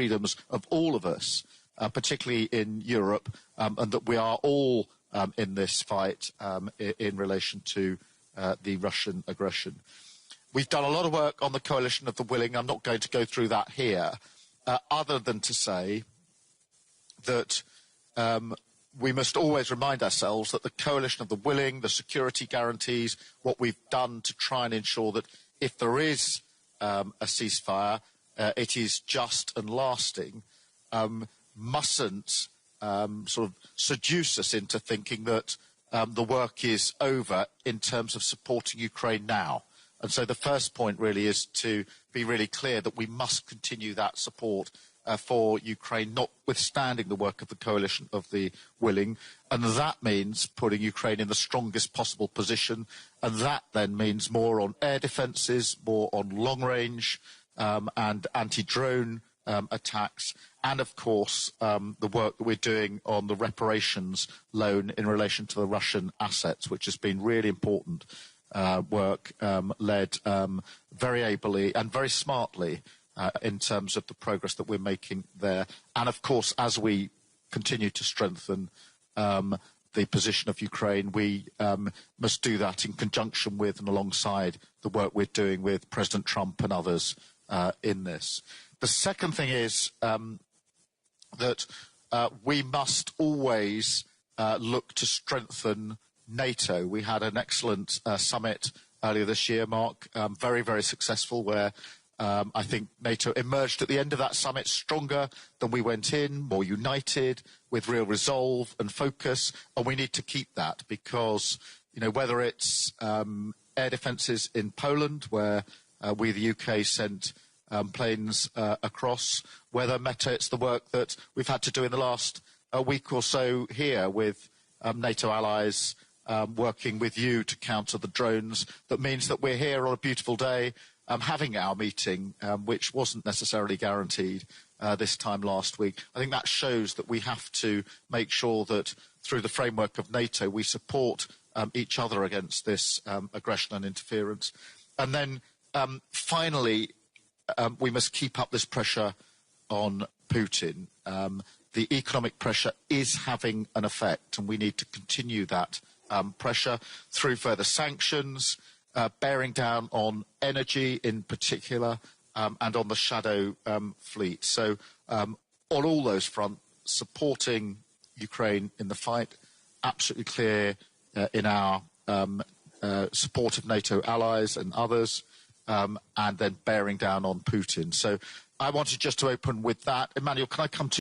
freedoms of all of us, particularly in Europe, and that we are all in this fight in relation to the Russian aggression. We've done a lot of work on the coalition of the willing. I'm not going to go through that here, other than to say that we must always remind ourselves that the coalition of the willing, the security guarantees, what we've done to try and ensure that if there is a ceasefire, it is just and lasting, mustn't sort of seduce us into thinking that the work is over in terms of supporting Ukraine now. And so the first point really is to be really clear that we must continue that support for Ukraine, notwithstanding the work of the coalition of the willing. And that means putting Ukraine in the strongest possible position. And that then means more on air defences, more on long range and anti-drone attacks. And of course, the work that we're doing on the reparations loan in relation to the Russian assets, which has been really important work led very ably and very smartly in terms of the progress that we're making there. And of course, as we continue to strengthen the position of Ukraine, we must do that in conjunction with and alongside the work we're doing with President Trump and others in this. The second thing is that we must always look to strengthen NATO. We had an excellent summit earlier this year, Mark, very, very successful, where I think NATO emerged at the end of that summit stronger than we went in, more united, with real resolve and focus. And we need to keep that because, you know, whether it's air defences in Poland, where we, the UK, sent planes across, whether it's the work that we've had to do in the last week or so here with NATO allies working with you to counter the drones. That means that we're here on a beautiful day having our meeting, which wasn't necessarily guaranteed this time last week. I think that shows that we have to make sure that through the framework of NATO we support each other against this aggression and interference. And then finally, we must keep up this pressure on Putin. The economic pressure is having an effect, and we need to continue that pressure through further sanctions, bearing down on energy in particular, and on the shadow fleet. So on all those fronts, supporting Ukraine in the fight, absolutely clear in our support of NATO allies and others, and then bearing down on Putin. So I wanted just to open with that. Emmanuel, can I come to